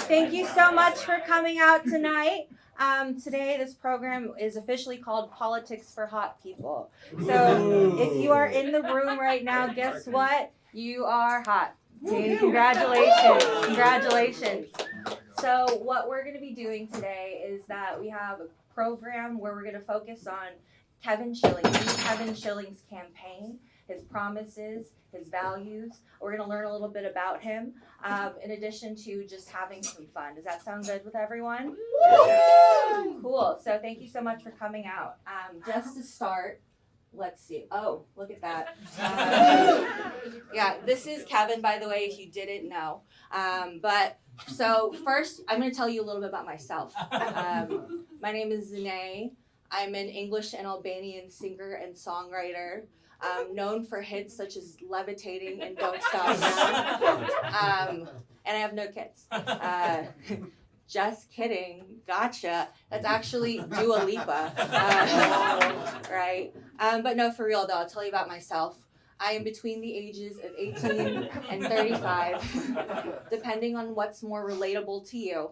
Thank you so much for coming out tonight. Today, this program is officially called Politics for Hot People. So if you are in the room right now, guess what? You are hot. Okay, congratulations. Congratulations. So what we're going to be doing today is that we have a program where we're going to focus on Kevin Schilling, Kevin Schilling's campaign, his promises, his values. We're going to learn a little bit about him, in addition to just having some fun. Does that sound good with everyone? Cool. So thank you so much for coming out. Just to start, let's see. Oh, look at that. Yeah, this is Kevin, by the way, if you didn't know. So first, I'm going to tell you a little bit about myself. My name is Zahnae. I'm an English and Albanian singer and songwriter, known for hits such as Levitating and Don't Stop Now. And I have no kids. Just kidding. Gotcha. That's actually Dua Lipa. Right? But no, for real though, I'll tell you about myself. I am between the ages of 18 and 35, depending on what's more relatable to you.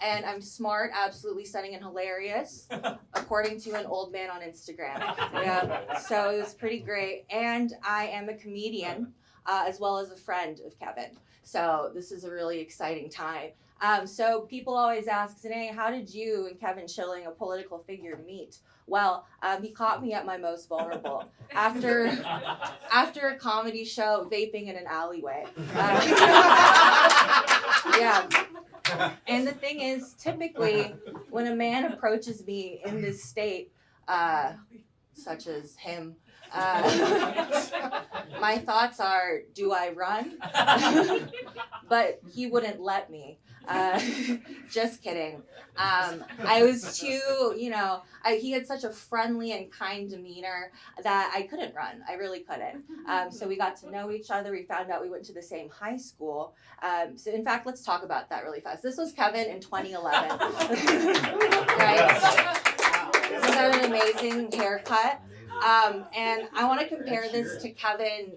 And I'm smart, absolutely stunning, and hilarious, according to an old man on Instagram. Yeah, so it was pretty great. And I am a comedian, as well as a friend of Kevin. So this is a really exciting time. So people always ask, Zahnae, how did you and Kevin Schilling, a political figure, meet? Well, he caught me at my most vulnerable after a comedy show, vaping in an alleyway. Yeah. And the thing is, typically, when a man approaches me in this state, such as him, my thoughts are, do I run? But he wouldn't let me. Just kidding. I was too, he had such a friendly and kind demeanor that I couldn't run. I really couldn't. So we got to know each other. We found out we went to the same high school. So in fact, let's talk about that really fast. This was Kevin in 2011. Right? He's got an amazing haircut. And I want to compare this to Kevin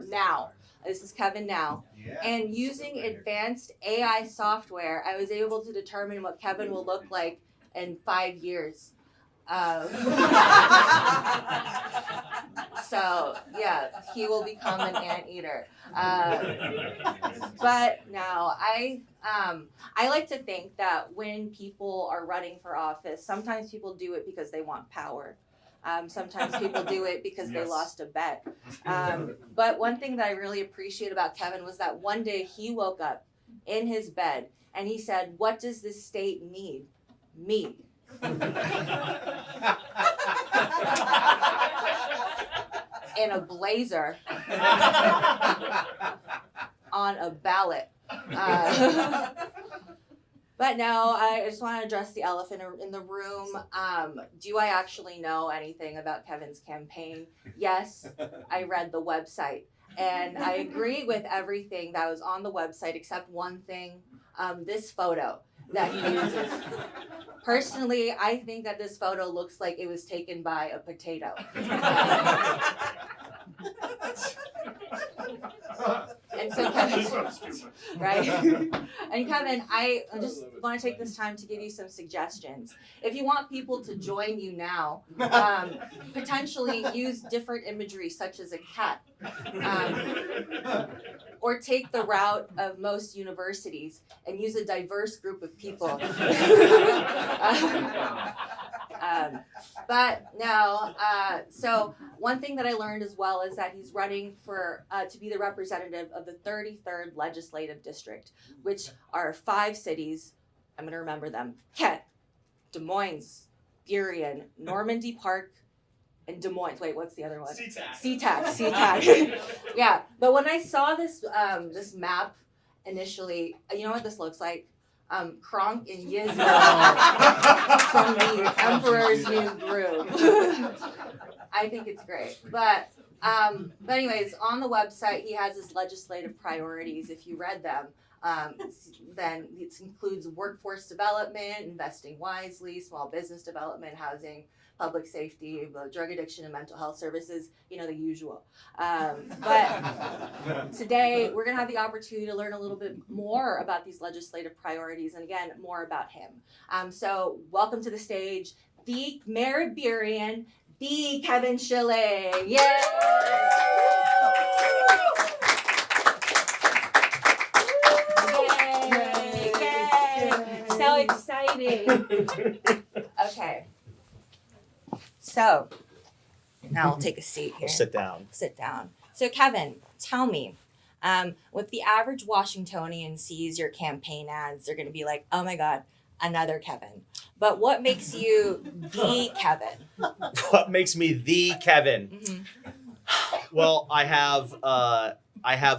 now. This is Kevin now. And using advanced AI software, I was able to determine what Kevin will look like in 5 years. So, yeah, he will become an anteater. But no, I like to think that when people are running for office, sometimes people do it because they want power. Sometimes people do it because they lost a bet. But one thing that I really appreciate about Kevin was that one day he woke up in his bed and he said, "What does this state need? Me." In a blazer on a ballot. But no, I just want to address the elephant in the room. Do I actually know anything about Kevin's campaign? Yes, I read the website. And I agree with everything that was on the website except one thing, this photo that he uses. Personally, I think that this photo looks like it was taken by a potato. And so Kevin, right? And Kevin, I just want to take this time to give you some suggestions. If you want people to join you now, potentially use different imagery such as a cat. Or take the route of most universities and use a diverse group of people. But no, so one thing that I learned as well is that he's running for to be the representative of the 33rd Legislative District, which are 5 cities. I'm going to remember them: Kent, Des Moines, Burien, Normandy Park, and Des Moines. Wait, what's the other one? SeaTac. Yeah, but when I saw this this map initially, you know what this looks like? Kronk and Yizma from the Emperor's New Groove. I think it's great. But anyways, on the website, he has his legislative priorities. If you read them, Then it includes workforce development, investing wisely, small business development, housing, public safety, drug addiction and mental health services, the usual. But today we're going to have the opportunity to learn a little bit more about these legislative priorities and again, more about him. So welcome to the stage, the Mayor of Burien, the Kevin Schilling. Yay! So exciting. Okay. So now I'll take a seat here. Sit down. Sit down. So Kevin, tell me, if the average Washingtonian sees your campaign ads, they're going to be like, oh my God, another Kevin. But what makes you the Kevin? What makes me the Kevin? Mm-hmm. Well, I have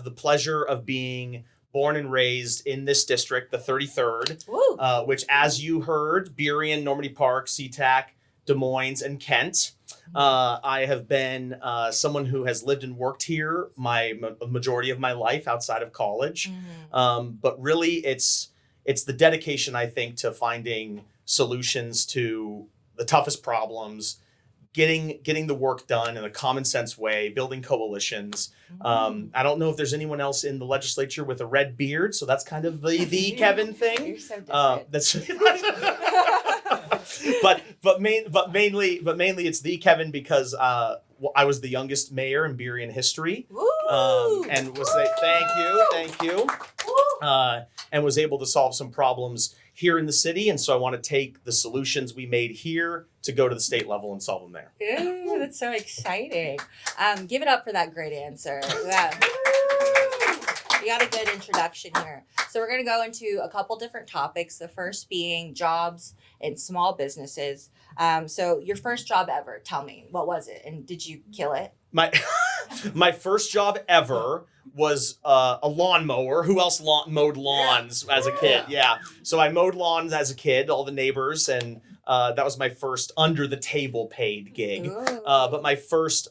the pleasure of being born and raised in this district, the 33rd, which, as you heard, Burien, Normandy Park, SeaTac, Des Moines, and Kent. I have been someone who has lived and worked here a majority of my life outside of college. Mm-hmm. But really, it's the dedication, I think, to finding solutions to the toughest problems, getting the work done in a common sense way, building coalitions. I don't know if there's anyone else in the legislature with a red beard, so that's kind of the Kevin thing. You're so different. But mainly it's the Kevin because I was the youngest mayor in Burien history, and was thank you, and was able to solve some problems here in the city, and so I want to take the solutions we made here to go to the state level and solve them there. Ooh, that's so exciting. Give it up for that great answer. Yeah. You got a good introduction here. So we're going to go into a couple different topics. The first being jobs and small businesses. So your first job ever, tell me, what was it? And did you kill it? My first job ever was a lawnmower. Who else mowed lawns as a kid? Yeah. So I mowed lawns as a kid, all the neighbors, and that was my first under the table paid gig. But my first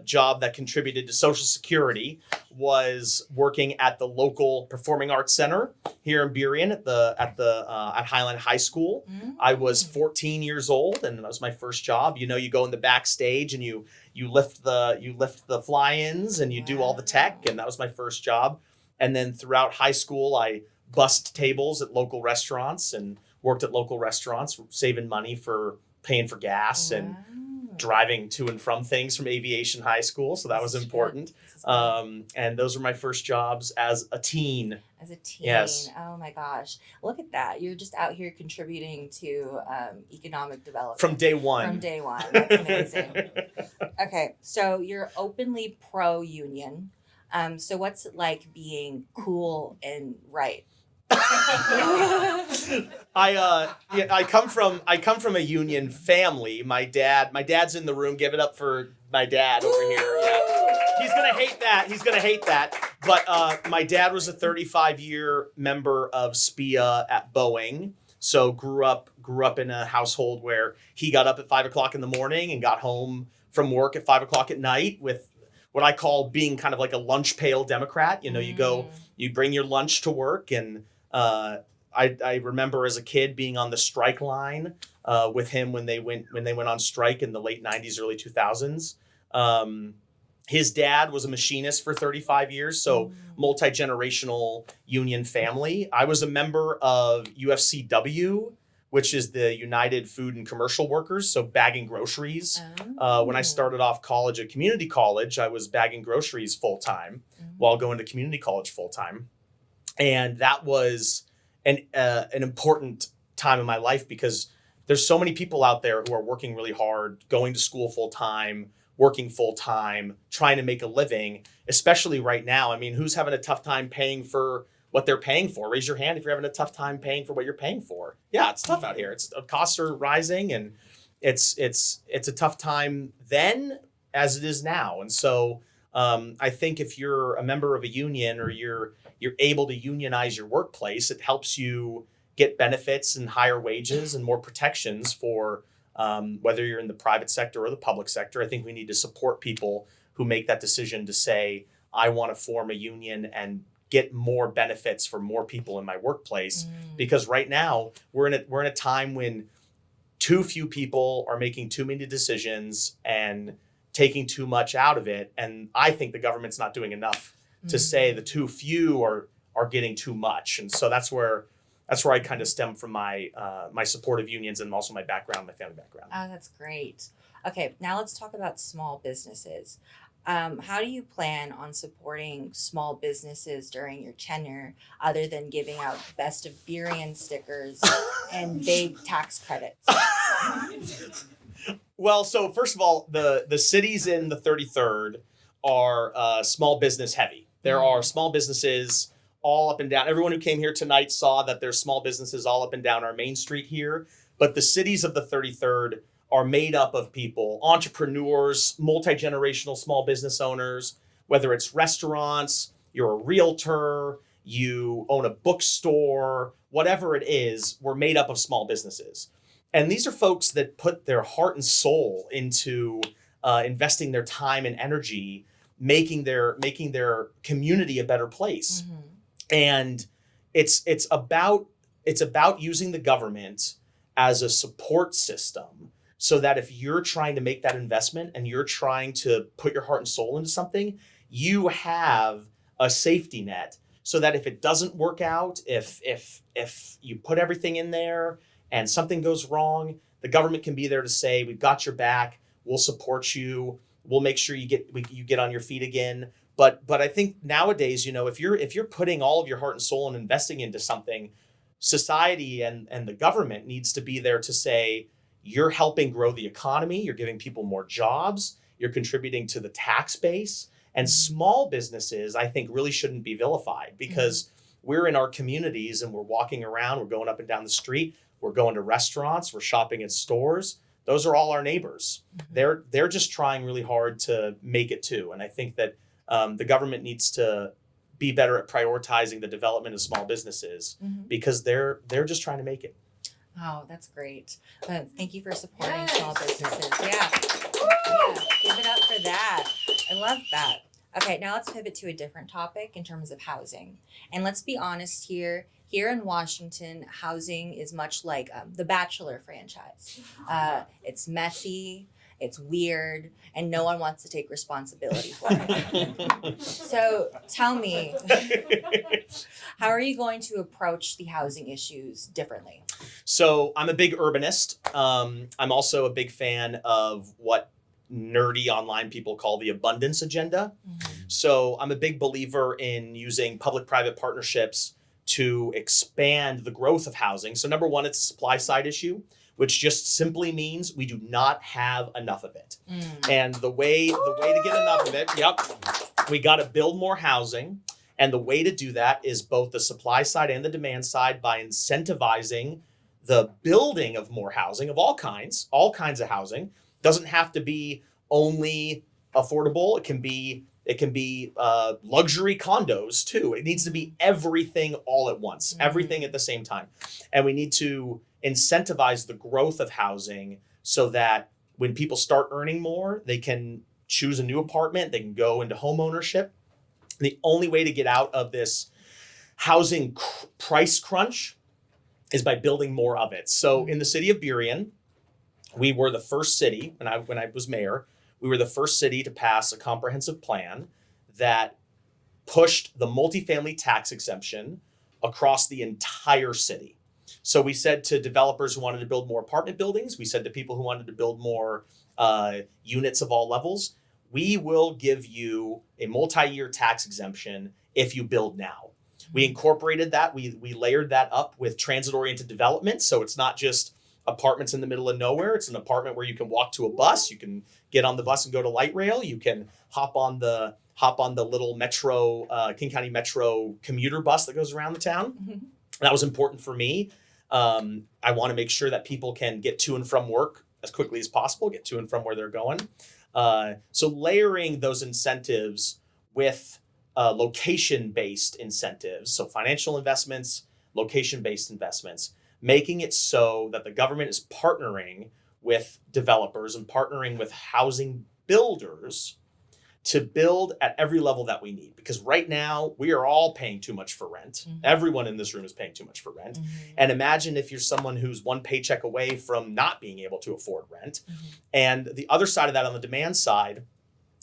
job that contributed to Social Security was working at the local Performing Arts Center here in Burien at Highland High School. I was 14 years old, and that was my first job. You go in the backstage and you lift the fly-ins and you do all the tech, and that was my first job. And then throughout high school, I bussed tables at local restaurants and worked at local restaurants, saving money for paying for gas and driving to and from things from Aviation High School. So that was important. And those were my first jobs as a teen. As a teen. Yes. Oh my gosh. Look at that. You're just out here contributing to economic development. From day one. From day one. That's amazing. Okay. So you're openly pro-union. So what's it like being cool and right? I come from a union family. My dad's in the room. Give it up for my dad over here. Yeah. He's gonna hate that. But my dad was a 35-year member of SPIA at Boeing. So grew up in a household where he got up at 5:00 in the morning and got home from work at 5:00 at night with what I call being kind of like a lunch pail Democrat. You bring your lunch to work, and I remember as a kid being on the strike line with him when they went on strike in the late 90s, early 2000s. His dad was a machinist for 35 years, so multi-generational union family. I was a member of UFCW, which is the United Food and Commercial Workers, so bagging groceries. When I started off college at community college, I was bagging groceries full-time while going to community college full-time. And that was an important time in my life because there's so many people out there who are working really hard, going to school full-time, working full-time, trying to make a living, especially right now. I mean, who's having a tough time paying for what they're paying for? Raise your hand if you're having a tough time paying for what you're paying for. Yeah, it's tough out here. Costs are rising, and it's a tough time then as it is now. And so I think if you're a member of a union or you're able to unionize your workplace, it helps you get benefits and higher wages and more protections for whether you're in the private sector or the public sector. I think we need to support people who make that decision to say, I want to form a union and get more benefits for more people in my workplace. Because right now we're in a time when too few people are making too many decisions and taking too much out of it. And I think the government's not doing enough to say the too few are getting too much. And so that's where I kind of stem from my my support of unions and also my background, my family background. Oh, that's great. Okay, now let's talk about small businesses. How do you plan on supporting small businesses during your tenure other than giving out best of Burien stickers and big tax credits? Well, so first of all, the cities in the 33rd are small business heavy. There are small businesses all up and down. Everyone who came here tonight saw that there's small businesses all up and down our main street here. But the cities of the 33rd are made up of people, entrepreneurs, multi-generational small business owners, whether it's restaurants, you're a realtor, you own a bookstore, whatever it is, we're made up of small businesses. And these are folks that put their heart and soul into investing their time and energy, making their community a better place. And it's about using the government as a support system, so that if you're trying to make that investment and you're trying to put your heart and soul into something, you have a safety net, so that if it doesn't work out, if you put everything in there and something goes wrong, the government can be there to say, we've got your back, we'll support you, we'll make sure you get on your feet again. But I think nowadays, if you're putting all of your heart and soul and investing into something, society and the government needs to be there to say, you're helping grow the economy, you're giving people more jobs, you're contributing to the tax base. And small businesses, I think, really shouldn't be vilified, because we're in our communities and we're walking around, we're going up and down the street, we're going to restaurants, we're shopping at stores. Those are all our neighbors. They're just trying really hard to make it too. And I think that the government needs to be better at prioritizing the development of small businesses, because they're just trying to make it. Oh, that's great. Thank you for supporting small businesses. Yeah, give it up for that. I love that. Okay, now let's pivot to a different topic in terms of housing. And let's be honest here. Here in Washington, housing is much like the Bachelor franchise. It's messy, it's weird, and no one wants to take responsibility for it. So tell me, how are you going to approach the housing issues differently? So I'm a big urbanist. I'm also a big fan of what nerdy online people call the abundance agenda. So I'm a big believer in using public-private partnerships to expand the growth of housing. So number one, it's a supply side issue, which just simply means we do not have enough of it. And the way to get enough of it, we got to build more housing. And the way to do that is both the supply side and the demand side, by incentivizing the building of more housing of all kinds of housing. Doesn't have to be only affordable. It can be luxury condos too. It needs to be everything all at once, everything at the same time. And we need to incentivize the growth of housing, so that when people start earning more, they can choose a new apartment, they can go into home ownership. The only way to get out of this housing price crunch is by building more of it. So in the city of Burien, we were the first city, when I was mayor, we were the first city to pass a comprehensive plan that pushed the multifamily tax exemption across the entire city. So we said to developers who wanted to build more apartment buildings, we said to people who wanted to build more units of all levels, we will give you a multi-year tax exemption if you build now. We incorporated that, we layered that up with transit-oriented development. So it's not just apartments in the middle of nowhere. It's an apartment where you can walk to a bus, you can get on the bus and go to light rail, you can hop on the little metro, King County Metro commuter bus that goes around the town. That was important for me. I want to make sure that people can get to and from work as quickly as possible, get to and from where they're going. So layering those incentives with location-based incentives, so financial investments, location-based investments, making it so that the government is partnering with developers and partnering with housing builders to build at every level that we need, because right now we are all paying too much for rent. Mhm. Everyone in this room is paying too much for rent. And imagine if you're someone who's one paycheck away from not being able to afford rent. And the other side of that, on the demand side,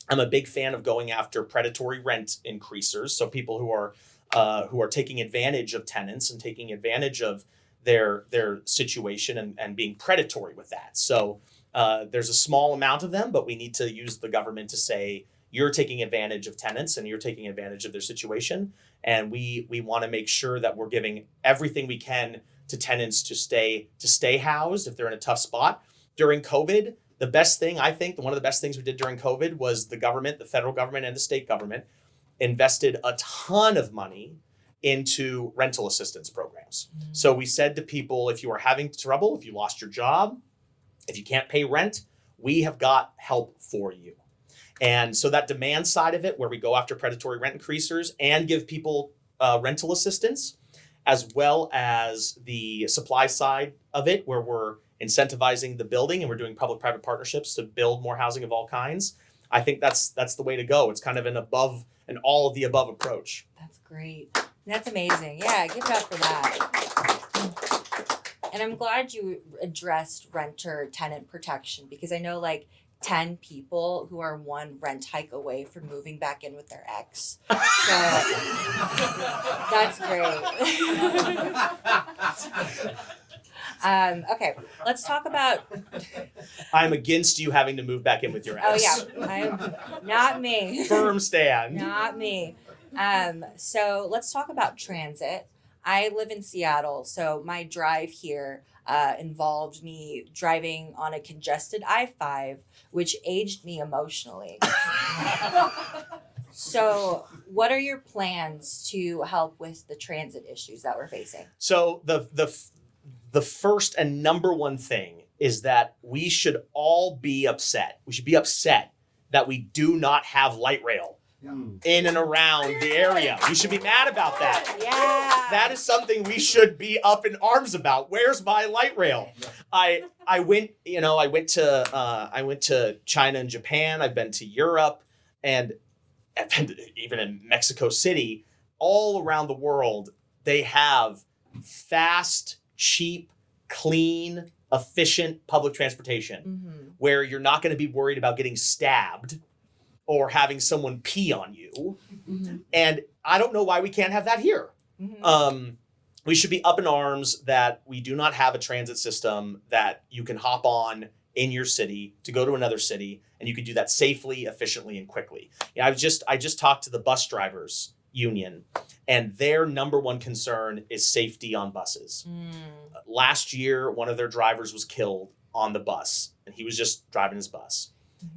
I'm a big fan of going after predatory rent increasers. So people who are taking advantage of tenants and taking advantage of their situation and being predatory with that. So there's a small amount of them, but we need to use the government to say, you're taking advantage of tenants and you're taking advantage of their situation. And we want to make sure that we're giving everything we can to tenants to stay housed if they're in a tough spot. During COVID, the best thing, I think, one of the best things we did during COVID was the government, the federal government and the state government invested a ton of money into rental assistance programs. So we said to people, if you are having trouble, if you lost your job, if you can't pay rent, we have got help for you. And so that demand side of it, where we go after predatory rent increasers and give people rental assistance, as well as the supply side of it, where we're incentivizing the building and we're doing public-private partnerships to build more housing of all kinds. I think that's the way to go. It's kind of an all of the above approach. That's great. That's amazing. Yeah, give it up for that. And I'm glad you addressed renter tenant protection, because I know like 10 people who are one rent hike away from moving back in with their ex. So that's great. Okay, let's talk about. I'm against you having to move back in with your Oh ex. yeah, I'm not me. Firm stand. Not me. So let's talk about transit. I live in Seattle, so my drive here involved me driving on a congested I-5, which aged me emotionally. So what are your plans to help with the transit issues that we're facing? So the first and number one thing is that we should all be upset. We should be upset that we do not have light rail in and around the area. We should be mad about that. Yeah. That is something we should be up in arms about. Where's my light rail? I went to China and Japan. I've been to Europe, and I've been even in Mexico City. All around the world, they have fast, cheap, clean, efficient public transportation where you're not going to be worried about getting stabbed or having someone pee on you. And I don't know why we can't have that here. We should be up in arms that we do not have a transit system that you can hop on in your city to go to another city, and you can do that safely, efficiently, and quickly. I just talked to the bus drivers union, and their number one concern is safety on buses. Last year, one of their drivers was killed on the bus, and he was just driving his bus.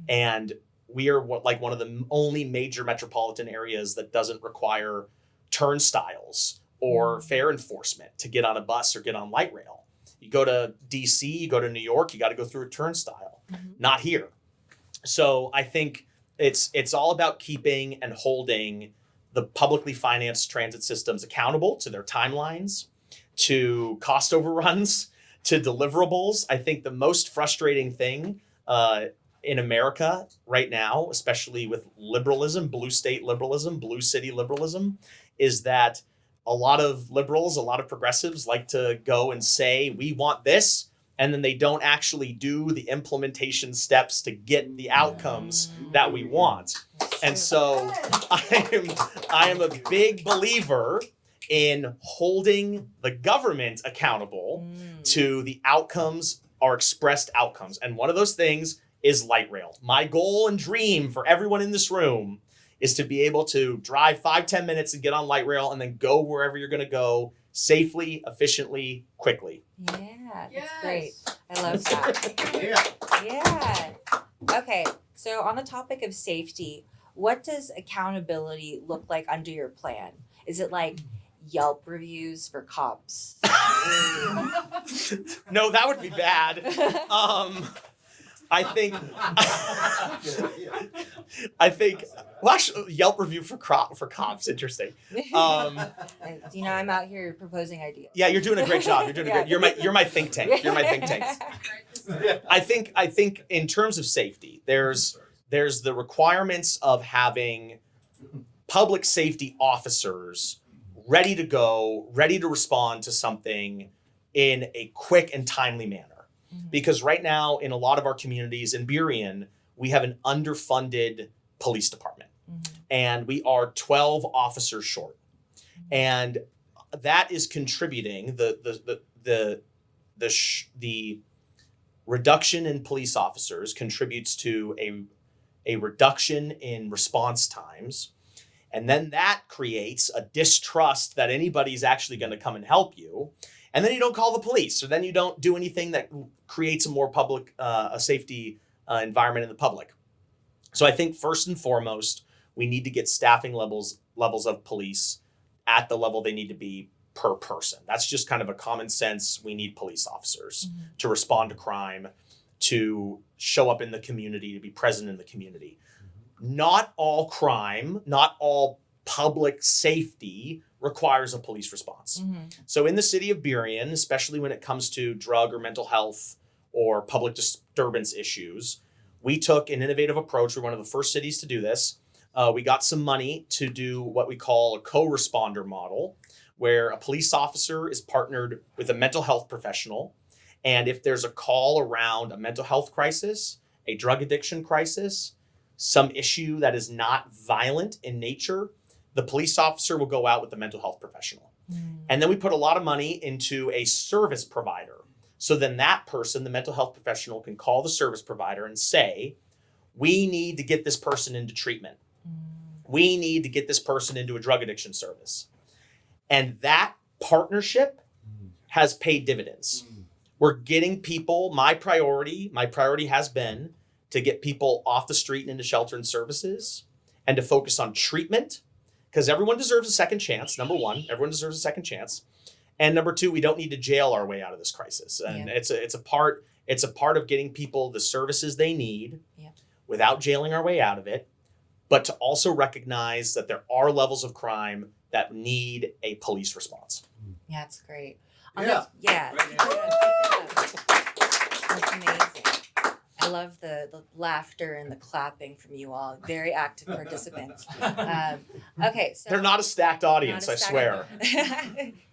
And we are like one of the only major metropolitan areas that doesn't require turnstiles or fare enforcement to get on a bus or get on light rail. You go to DC, you go to New York, you got to go through a turnstile. Not here. So I think it's all about keeping and holding the publicly financed transit systems accountable to their timelines, to cost overruns, to deliverables. I think the most frustrating thing in America right now, especially with liberalism, blue state liberalism, blue city liberalism, is that a lot of liberals, a lot of progressives like to go and say, we want this, and then they don't actually do the implementation steps to get the outcomes that we want. And so I am a big believer in holding the government accountable to the outcomes, our expressed outcomes. And one of those things is light rail. My goal and dream for everyone in this room is to be able to drive 5-10 minutes and get on light rail and then go wherever you're going to go safely, efficiently, quickly. Yeah, that's great. I love that. Yeah. Okay, so on the topic of safety, what does accountability look like under your plan? Is it like Yelp reviews for cops? No, that would be bad. I think. Well, actually, Yelp review for cops. Interesting. I'm out here proposing ideas. Yeah, you're doing a great job. You're doing a great. You're my think tank. You're my think tank. I think in terms of safety, there's there's the requirements of having public safety officers ready to go, ready to respond to something in a quick and timely manner. Because right now, in a lot of our communities in Burien, we have an underfunded police department. And we are 12 officers short. And that is contributing, the reduction in police officers contributes to a reduction in response times. And then that creates a distrust that anybody's actually going to come and help you. And then you don't call the police, or then you don't do anything that creates a more public, a safety environment in the public. So I think first and foremost, we need to get staffing levels of police at the level they need to be per person. That's just kind of a common sense. We need police officers to respond to crime, to show up in the community, to be present in the community. Not all crime, not all public safety requires a police response. So in the city of Burien, especially when it comes to drug or mental health or public disturbance issues, we took an innovative approach. We're one of the first cities to do this. We got some money to do what we call a co-responder model, where a police officer is partnered with a mental health professional. And if there's a call around a mental health crisis, a drug addiction crisis, some issue that is not violent in nature, the police officer will go out with the mental health professional. And then we put a lot of money into a service provider. So then that person, the mental health professional, can call the service provider and say, we need to get this person into treatment. We need to get this person into a drug addiction service. And that partnership has paid dividends. We're getting people, my priority has been to get people off the street and into shelter and services, and to focus on treatment, because everyone deserves a second chance. Number one, everyone deserves a second chance. And number two, we don't need to jail our way out of this crisis. And it's a part of getting people the services they need without jailing our way out of it, but to also recognize that there are levels of crime that need a police response. Yeah, it's great. Yeah. That's amazing. I love the laughter and the clapping from you all. Very active participants. Okay, so They're not a stacked audience, I swear.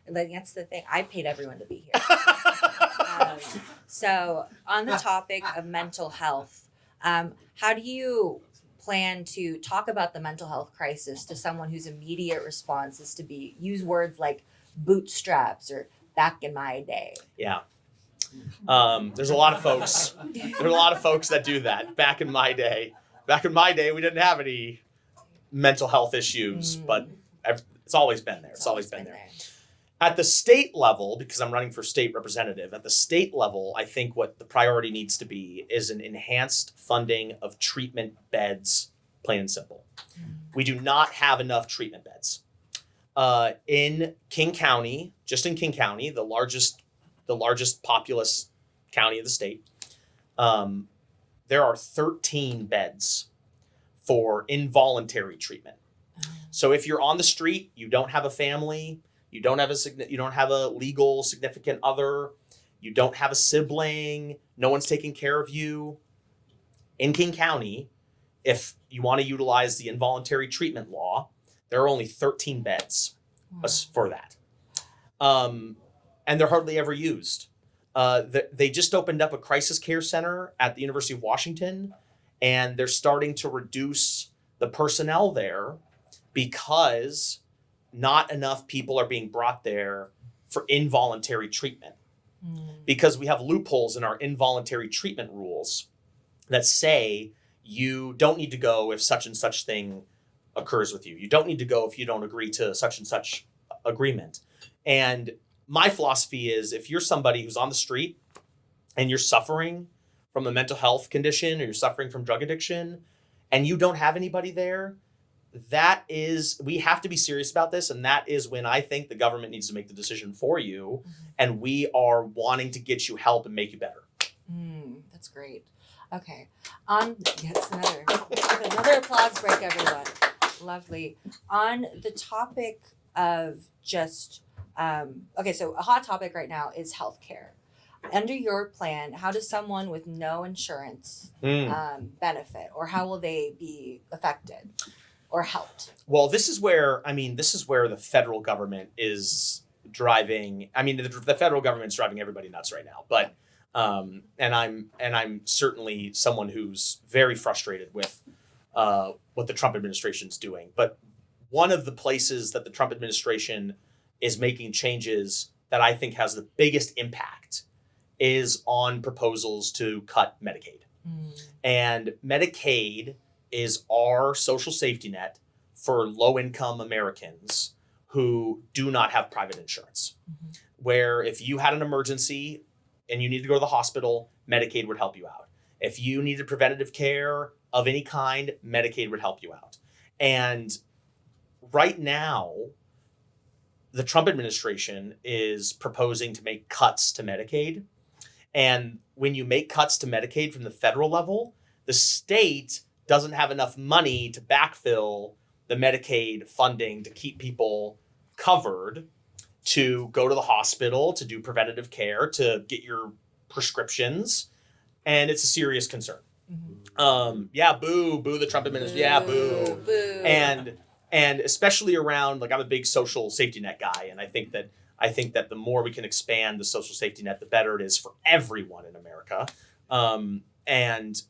That's the thing. I paid everyone to be here. So on the topic of mental health, how do you plan to talk about the mental health crisis to someone whose immediate response is to use words like bootstraps or back in my day? Yeah. There's a lot of folks. There's a lot of folks that do that. Back in my day, we didn't have any mental health issues, but it's always been there. It's always been there. At the state level, because I'm running for state representative, at the state level, I think what the priority needs to be is an enhanced funding of treatment beds, plain and simple. We do not have enough treatment beds. In King County, just in King County, the largest populous county of the state, there are 13 beds for involuntary treatment. So if you're on the street, you don't have a family, you don't have a legal significant other, you don't have a sibling, no one's taking care of you. In King County, if you want to utilize the involuntary treatment law, there are only 13 beds for that. And they're hardly ever used. They just opened up a crisis care center at the University of Washington, and they're starting to reduce the personnel there because not enough people are being brought there for involuntary treatment. Because we have loopholes in our involuntary treatment rules that say you don't need to go if such and such thing occurs with you. You don't need to go if you don't agree to such and such agreement. And my philosophy is, if you're somebody who's on the street and you're suffering from a mental health condition, or you're suffering from drug addiction, and you don't have anybody there, we have to be serious about this. And that is when I think the government needs to make the decision for you. And we are wanting to get you help and make you better. That's great. Okay. Another applause break, everyone. Lovely. On the topic of just, so a hot topic right now is healthcare. under your plan, how does someone with no insurance benefit, or how will they be affected or helped? Well, this is where the federal government is driving. I mean, the federal government's driving everybody nuts right now. But and I'm certainly someone who's very frustrated with what the Trump administration's doing. But one of the places that the Trump administration is making changes that I think has the biggest impact is on proposals to cut Medicaid. And Medicaid is our social safety net for low-income Americans who do not have private insurance. Where if you had an emergency and you needed to go to the hospital, Medicaid would help you out. If you needed preventative care of any kind, Medicaid would help you out. And right now, the Trump administration is proposing to make cuts to Medicaid. And when you make cuts to Medicaid from the federal level, the state doesn't have enough money to backfill the Medicaid funding to keep people covered, to go to the hospital, to do preventative care, to get your prescriptions. And it's a serious concern. Boo the Trump administration. Yeah, boo. And especially around, like, I'm a big social safety net guy, and I think that the more we can expand the social safety net, the better it is for everyone in America. And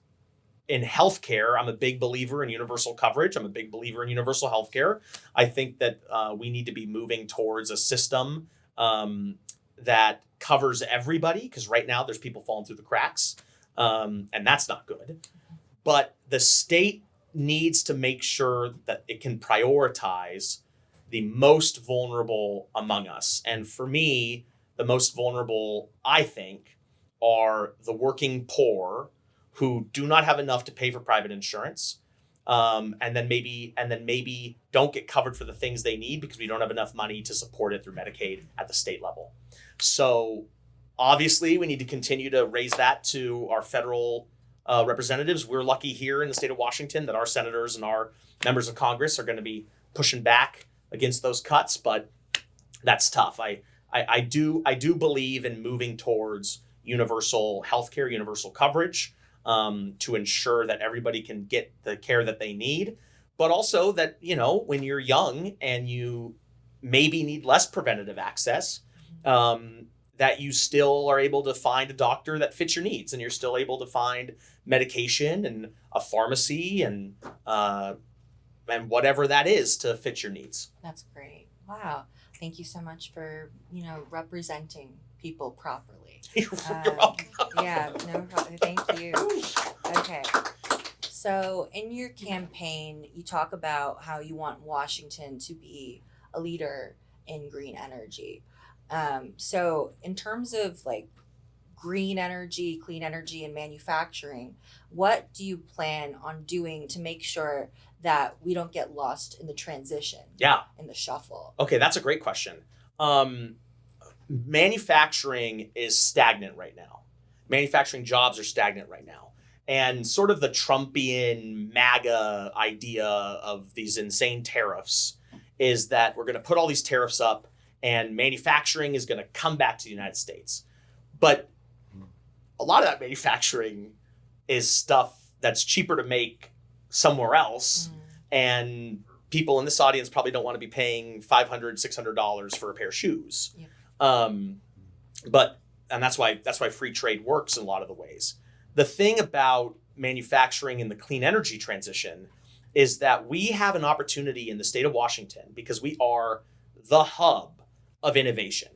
in healthcare, I'm a big believer in universal coverage. I'm a big believer in universal healthcare. I think that we need to be moving towards a system that covers everybody, because right now there's people falling through the cracks, and that's not good. But the state needs to make sure that it can prioritize the most vulnerable among us. And for me, the most vulnerable, I think, are the working poor who do not have enough to pay for private insurance, and then maybe don't get covered for the things they need because we don't have enough money to support it through Medicaid at the state level. So obviously we need to continue to raise that to our federal representatives. We're lucky here in the state of Washington that our senators and our members of Congress are going to be pushing back against those cuts, but that's tough. I do believe in moving towards universal healthcare, universal coverage, to ensure that everybody can get the care that they need, but also that, when you're young and you maybe need less preventative access, that you still are able to find a doctor that fits your needs, and you're still able to find medication and a pharmacy and whatever that is to fit your needs. That's great. Wow. Thank you so much for, representing people properly. You're welcome. Yeah, no problem. Thank you. Okay. So in your campaign, you talk about how you want Washington to be a leader in green energy. So in terms of like green energy, clean energy, and manufacturing, what do you plan on doing to make sure that we don't get lost in the transition? Yeah. In the shuffle? Okay, that's a great question. Manufacturing is stagnant right now. Manufacturing jobs are stagnant right now. And sort of the Trumpian MAGA idea of these insane tariffs is that we're going to put all these tariffs up and manufacturing is going to come back to the United States. But a lot of that manufacturing is stuff that's cheaper to make somewhere else. And people in this audience probably don't want to be paying $500, $600 for a pair of shoes. Yep. And that's why free trade works in a lot of the ways. The thing about manufacturing in the clean energy transition is that we have an opportunity in the state of Washington because we are the hub of innovation.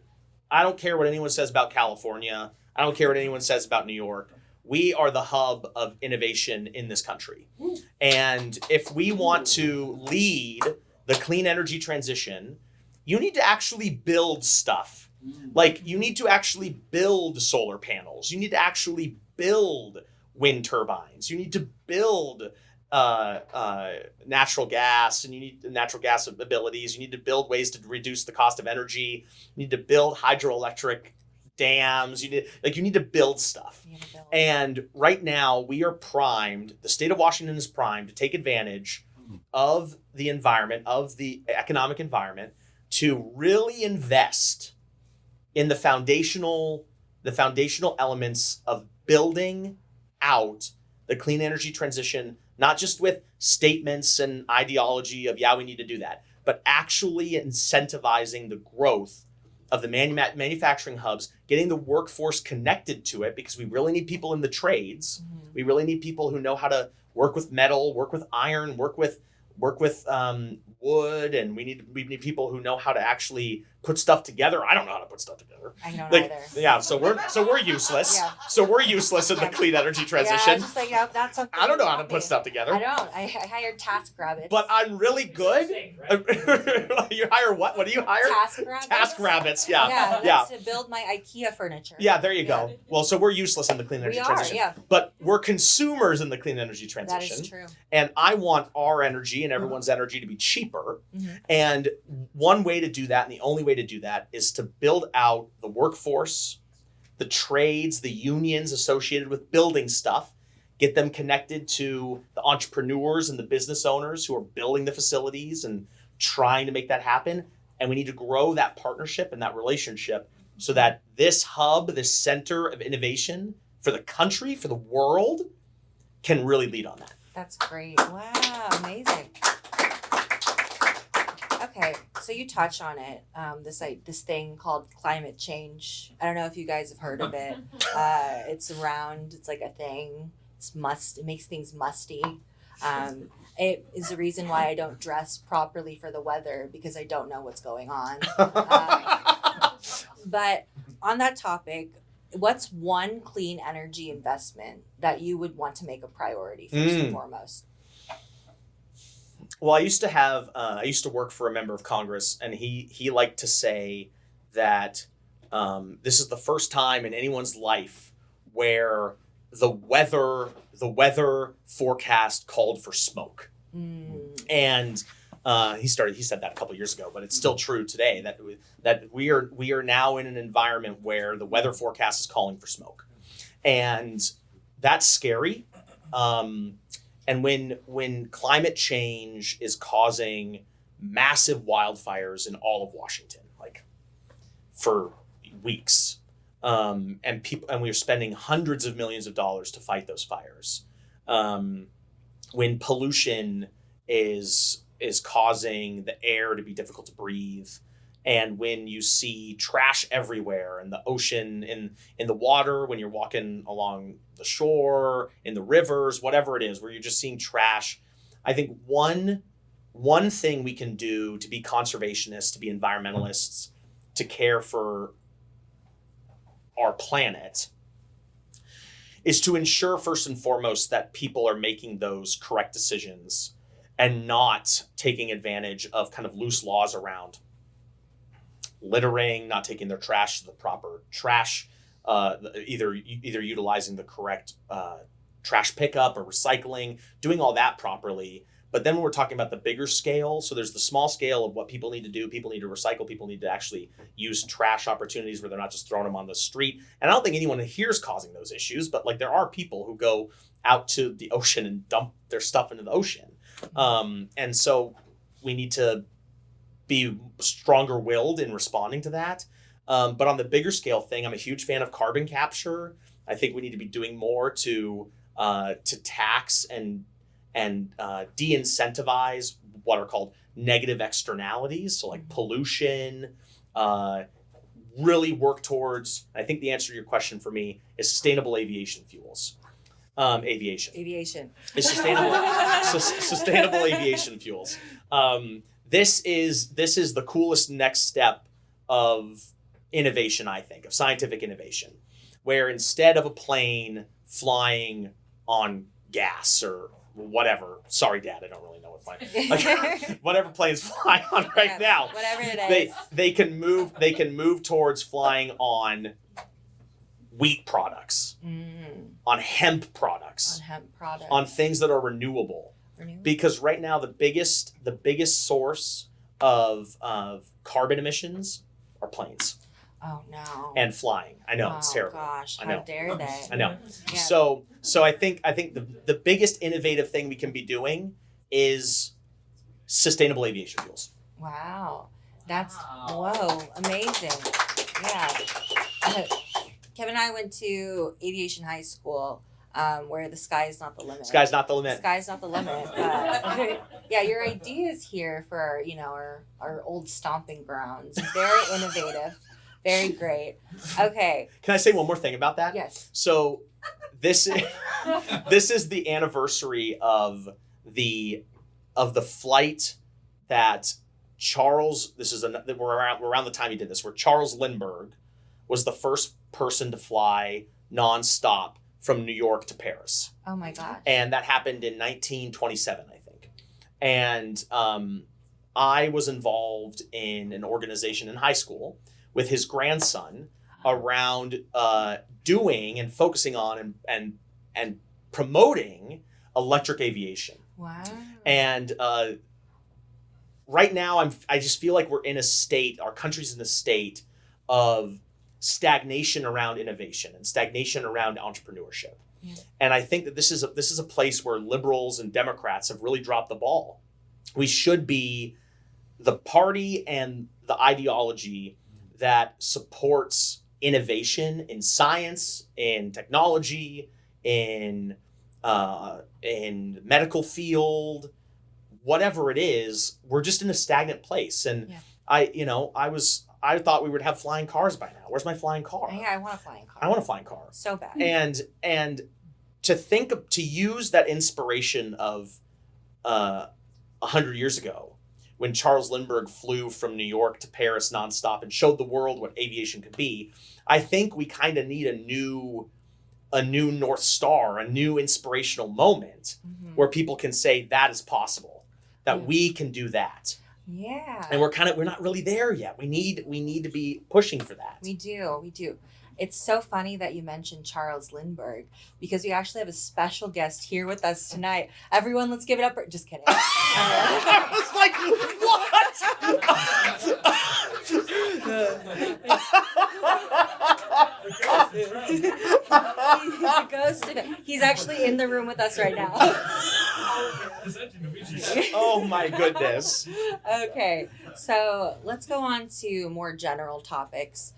I don't care what anyone says about California. I don't care what anyone says about New York. We are the hub of innovation in this country. And if we want to lead the clean energy transition, you need to actually build stuff. Like, you need to actually build solar panels. You need to actually build wind turbines. You need to build natural gas, and you need natural gas abilities. You need to build ways to reduce the cost of energy. You need to build hydroelectric dams. You need to build stuff. And right now we are primed. The state of Washington is primed to take advantage of the environment, of the economic environment, to really invest in the foundational the foundational elements of building out the clean energy transition, not just with statements and ideology of, yeah, we need to do that, but actually incentivizing the growth of the manufacturing hubs, getting the workforce connected to it, because we really need people in the trades. Mhm. We really need people who know how to work with metal, work with iron, work with wood, and we need people who know how to actually put stuff together. I don't know how to put stuff together. I don't Like, either. yeah, so we're useless. Yeah. So we're useless in the clean energy Yeah, transition. just like, yeah, that's something. I don't know how to help put me. stuff together. I don't. I hired task rabbits. But I'm really good. You hire what? What do you hire? Task rabbits. Task rabbits. Yeah. Yeah, Yeah. that's to build my IKEA furniture. Yeah, there you go. Yeah. Well, so we're useless in the clean energy We are, transition. yeah. But we're consumers in the clean energy That transition. is true. And I want our energy and everyone's energy to be cheaper. Mhm. And one way to do that, and the only way to do that, is to build out the workforce, the trades, the unions associated with building stuff, get them connected to the entrepreneurs and the business owners who are building the facilities and trying to make that happen. And we need to grow that partnership and that relationship so that this hub, this center of innovation for the country, for the world, can really lead on that. That's great. Wow, amazing. Okay, so you touch on it. This thing called climate change. I don't know if you guys have heard of it. It's around. It's like a thing. It makes things musty. It is the reason why I don't dress properly for the weather, because I don't know what's going on. But on that topic, what's one clean energy investment that you would want to make a priority first and foremost? Well, I used to work for a member of Congress, and he liked to say that this is the first time in anyone's life where the weather forecast called for smoke. And he said that a couple years ago, but it's still true today that we are now in an environment where the weather forecast is calling for smoke, and that's scary. And when climate change is causing massive wildfires in all of Washington, like for weeks, and we are spending hundreds of millions of dollars to fight those fires, when pollution is causing the air to be difficult to breathe, and when you see trash everywhere in the ocean, in the water, when you're walking along the shore, in the rivers, whatever it is, where you're just seeing trash, I think one thing we can do to be conservationists, to be environmentalists, to care for our planet, is to ensure first and foremost that people are making those correct decisions and not taking advantage of kind of loose laws around littering, not taking their trash to the proper trash, either utilizing the correct trash pickup or recycling, doing all that properly. But then when we're talking about the bigger scale, so there's the small scale of what people need to do. People need to recycle. People need to actually use trash opportunities where they're not just throwing them on the street. And I don't think anyone here is causing those issues, but like there are people who go out to the ocean and dump their stuff into the ocean. And so we need to be stronger willed in responding to that. But on the bigger scale thing, I'm a huge fan of carbon capture. I think we need to be doing more to tax and de-incentivize what are called negative externalities. So like pollution, really work towards, I think the answer to your question for me is sustainable aviation fuels. Aviation. Is sustainable aviation fuels. This is the coolest next step of innovation, I think, of scientific innovation, where instead of a plane flying on gas or whatever, sorry, Dad, I don't really know what plane, like, whatever plane's flying on right now, whatever it is, they can move towards flying on wheat products, on hemp products, on things that are renewable. Because right now the biggest source of carbon emissions are planes. Oh no. And flying. I know, it's terrible. Gosh, I know. how dare they? I know. Yeah. So I think the biggest innovative thing we can be doing is sustainable aviation fuels. Wow. That's whoa, amazing. Yeah. Kevin and I went to aviation high school, where the sky is not the limit. Sky's not the limit. Sky's not the limit. But yeah, your ideas here for our old stomping grounds. Very innovative. Very great. Okay. Can I say one more thing about that? Yes. So this is the anniversary of the flight that Charles. We're around the time he did this, where Charles Lindbergh was the first person to fly nonstop from New York to Paris. Oh my gosh. And that happened in 1927, I think. And I was involved in an organization in high school with his grandson around doing and focusing on and promoting electric aviation. Wow. And right now I just feel like our country's in a state of stagnation around innovation and stagnation around entrepreneurship. Yeah. And I think that this is a place where liberals and Democrats have really dropped the ball. We should be the party and the ideology that supports innovation in science, in technology, in medical field, whatever it is. We're just in a stagnant place. And I thought we would have flying cars by now. Where's my flying car? Yeah, I want a flying car. I want a flying car. So bad. And to use that inspiration of 100 years ago, when Charles Lindbergh flew from New York to Paris nonstop and showed the world what aviation could be, I think we kind of need a new North Star, a new inspirational moment where people can say that is possible, that we can do that. Yeah. And we're not really there yet. We need to be pushing for that. We do. It's so funny that you mentioned Charles Lindbergh, because we actually have a special guest here with us tonight. Everyone, let's give it up for... Just kidding. I was like, what? He's actually in the room with us right now. Oh my goodness. Okay, so let's go on to more general topics.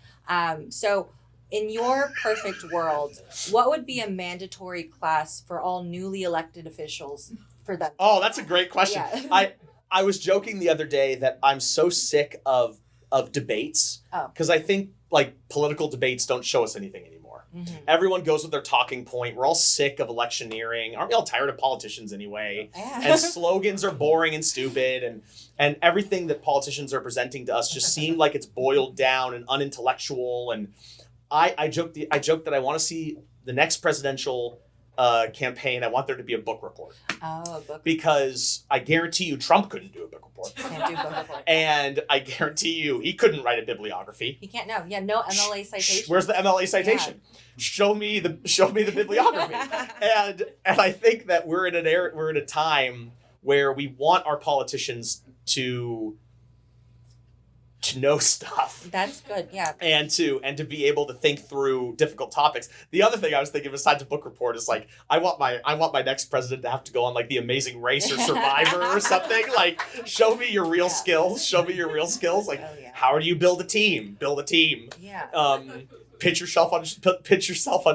So in your perfect world, what would be a mandatory class for all newly elected officials for them? Oh, that's a great question. Yeah. I was joking the other day that I'm so sick of debates, because I think like political debates don't show us anything anymore. Mm-hmm. Everyone goes with their talking point. We're all sick of electioneering. Aren't we all tired of politicians anyway? Yeah. And slogans are boring and stupid, and everything that politicians are presenting to us just seemed like it's boiled down and unintellectual. And I joked that I want to see the next presidential campaign. I want there to be a book report. Oh, a book. Because I guarantee you Trump couldn't do a book report. Can't do book report. And I guarantee you he couldn't write a bibliography. He can't. No. Yeah. No MLA citation. Where's the MLA citation? Yeah. Show me the bibliography. and I think that we're in a time where we want our politicians to know stuff. That's good, yeah. And to be able to think through difficult topics. The other thing I was thinking besides a book report is like I want my next president to have to go on like The Amazing Race or Survivor or something. Like show me your real skills. Show me your real skills. Like how do you build a team? Yeah. Pitch yourself on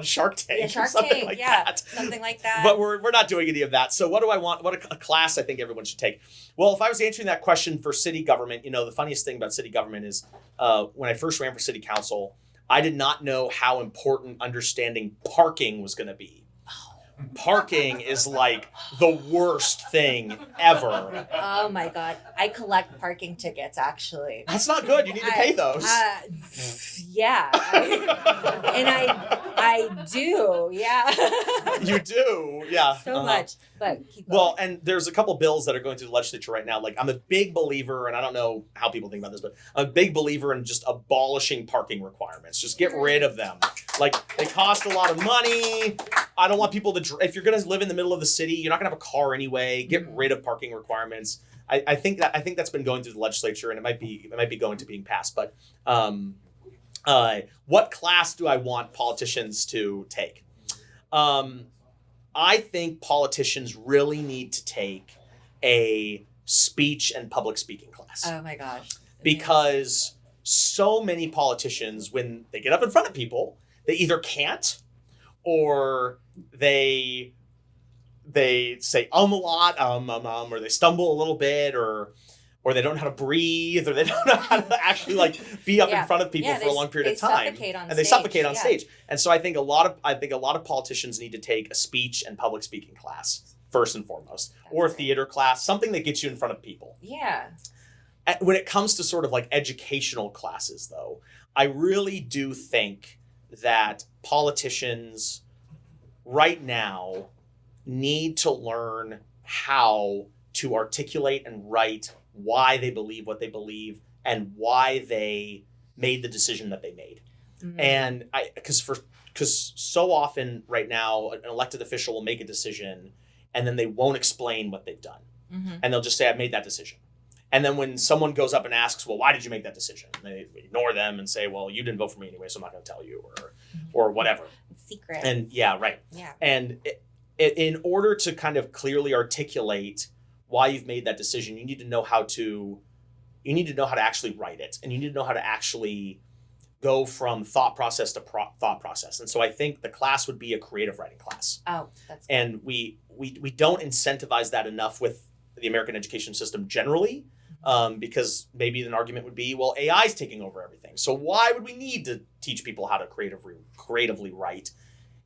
Shark Tank. Yeah, Shark something Tank, like yeah, that. Something like that. But we're not doing any of that. So what do I want? What a class I think everyone should take. Well, if I was answering that question for city government, the funniest thing about city government is when I first ran for city council, I did not know how important understanding parking was going to be. Parking is like the worst thing ever. Oh my God. I collect parking tickets, actually. That's not good. You need to pay those. Yeah. And I do. Yeah. You do. Yeah. So much. But keep going. Well, and there's a couple bills that are going through the legislature right now. Like I'm a big believer, and I don't know how people think about this, but I'm a big believer in just abolishing parking requirements. Just get rid of them. Like they cost a lot of money. I don't want people to, if you're going to live in the middle of the city, you're not going to have a car anyway. Get rid of parking requirements. I think that's been going through the legislature, and it might be going to being passed. But what class do I want politicians to take? I think politicians really need to take a speech and public speaking class. Oh my gosh. Because so many politicians, when they get up in front of people, either can't, or they say a lot, or they stumble a little bit, or they don't know how to breathe, or they don't know how to actually like be up in front of people for a long period of time, they suffocate on stage. And so I think a lot of politicians need to take a speech and public speaking class first and foremost, or a theater class, something that gets you in front of people. Yeah. When it comes to sort of like educational classes, though, I really do think that politicians right now need to learn how to articulate and write why they believe what they believe and why they made the decision that they made. Mm-hmm. And because so often right now an elected official will make a decision and then they won't explain what they've done. Mm-hmm. And they'll just say, I've made that decision. And then when someone goes up and asks, well, why did you make that decision? They ignore them and say, well, you didn't vote for me anyway, so I'm not going to tell you, or whatever. It's secret. And yeah, right. Yeah. And in order to kind of clearly articulate why you've made that decision, you need to know how to actually write it, and you need to know how to actually go from thought process to thought process. And so I think the class would be a creative writing class. Oh, that's good. And we don't incentivize that enough with the American education system generally, because maybe an argument would be, well, AI is taking over everything. So why would we need to teach people how to creatively write?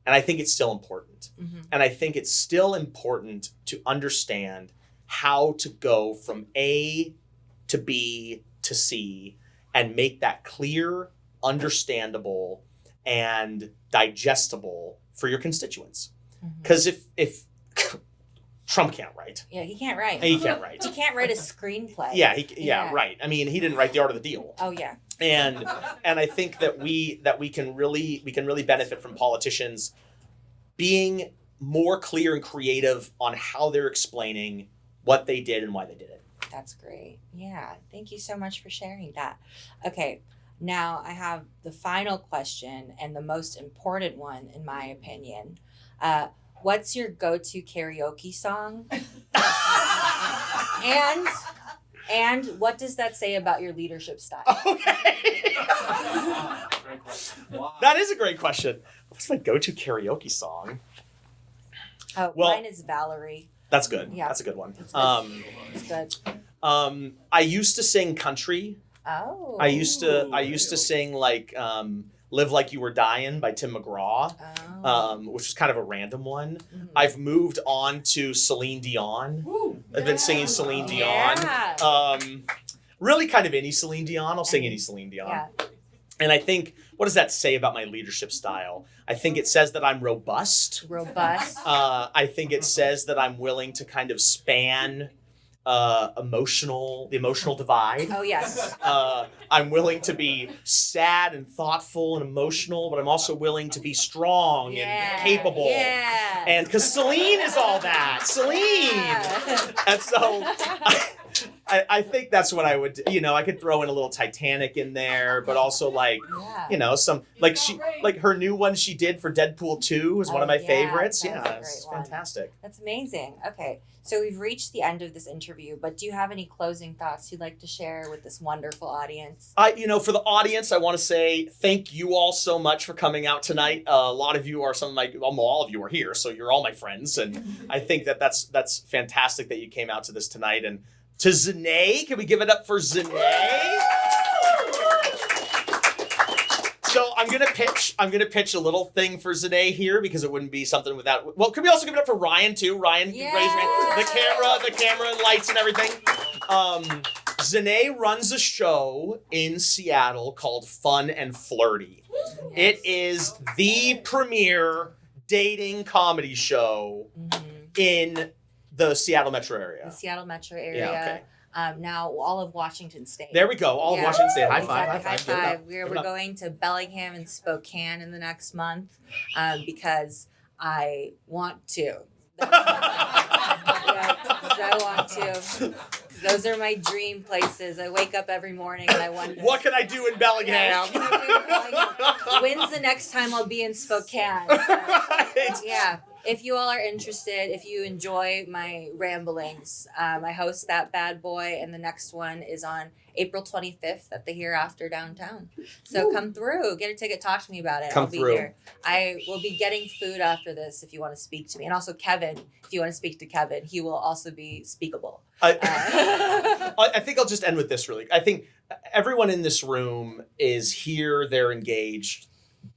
And I think it's still important. Mm-hmm. And I think it's still important to understand how to go from A to B to C and make that clear, understandable, and digestible for your constituents. Because if Trump can't write. Yeah, he can't write. He can't write. He can't write a screenplay. Yeah, right. I mean, he didn't write The Art of the Deal. Oh yeah. And I think that we can really benefit from politicians being more clear and creative on how they're explaining what they did and why they did it. That's great. Yeah. Thank you so much for sharing that. Okay. Now I have the final question and the most important one, in my opinion. What's your go-to karaoke song? and what does that say about your leadership style? Okay. That is a great question. What's my go-to karaoke song? Mine is Valerie. That's good. Yeah. That's a good one. It's good. I used to sing country. Oh. I used to sing like Live Like You Were Dying by Tim McGraw, which was kind of a random one. Mm-hmm. I've moved on to Celine Dion. Ooh, I've been singing Celine Dion. Yeah. Really kind of any Celine Dion. I'll sing any Celine Dion. Yeah. And I think, what does that say about my leadership style? I think it says that I'm robust. I think it says that I'm willing to kind of span the emotional divide. Oh yes. I'm willing to be sad and thoughtful and emotional, but I'm also willing to be strong and capable. Yeah. And because Celine is all that. Celine. Yeah. And so I think that's what I would, I could throw in a little Titanic in there, but also some, her new one she did for Deadpool 2 is one of my favorites. Yeah, it's fantastic. That's amazing. Okay. So we've reached the end of this interview, but do you have any closing thoughts you'd like to share with this wonderful audience? For the audience, I want to say thank you all so much for coming out tonight. A lot of you are all of you are here, so you're all my friends, and I think that's fantastic that you came out to this tonight. And to Zahnae, can we give it up for Zahnae? So I'm gonna pitch a little thing for Zahnae here because it wouldn't be something without. Well, could we also give it up for Ryan too? Ryan, raise your hand. The camera and lights and everything. Zahnae runs a show in Seattle called Fun and Flirty. Yes. It is the premier dating comedy show in the Seattle metro area. Yeah, okay. Now all of Washington State. There we go. All of Washington State. High five. High five. We're going to Bellingham and Spokane in the next month because I want to. I want to. Those are my dream places. I wake up every morning and I wonder. What can I do in Bellingham? When's the next time I'll be in Spokane? So, right. Yeah. if you all are interested, if you enjoy my ramblings, I host That Bad Boy, and the next one is on April 25th at the Hereafter downtown. So come through, get a ticket, talk to me about it. Come I'll be through. here. I will be getting food after this if you want to speak to me. And also Kevin, if you want to speak to Kevin, he will also be speakable. I think I'll just end with this really. I think everyone in this room is here, they're engaged.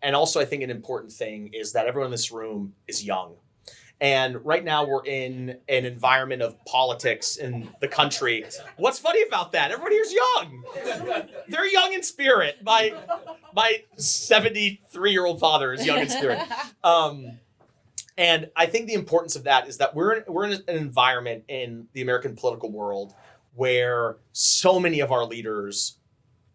And also I think an important thing is that everyone in this room is young. And right now we're in an environment of politics in the country. What's funny about that? Everyone here's young. They're young in spirit. My 73-year-old father is young in spirit. And I think the importance of that is that we're in an environment in the American political world where so many of our leaders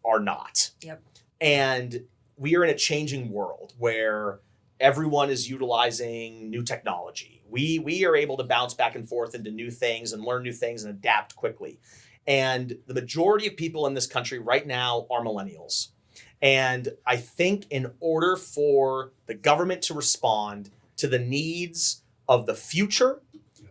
are not. Yep. And we are in a changing world where everyone is utilizing new technology. We are able to bounce back and forth into new things and learn new things and adapt quickly. And the majority of people in this country right now are millennials. And I think in order for the government to respond to the needs of the future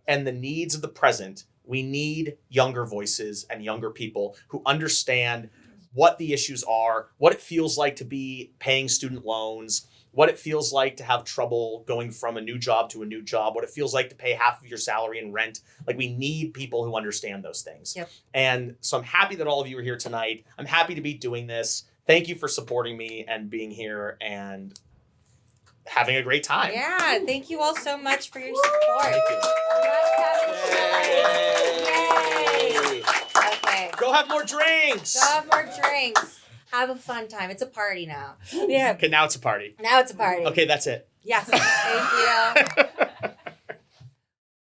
and the needs of the present, we need younger voices and younger people who understand what the issues are, what it feels like to be paying student loans, what it feels like to have trouble going from a new job to a new job, what it feels like to pay half of your salary in rent. Like, we need people who understand those things. Yep. And so I'm happy that all of you are here tonight. I'm happy to be doing this. Thank you for supporting me and being here and having a great time. Yeah, thank you all so much for your support. Thank you. Yay! Okay. Go have more drinks. Go have more drinks. Have a fun time. It's a party now. Yeah. Okay, now it's a party. Now it's a party. Okay, that's it. Yes. Thank you.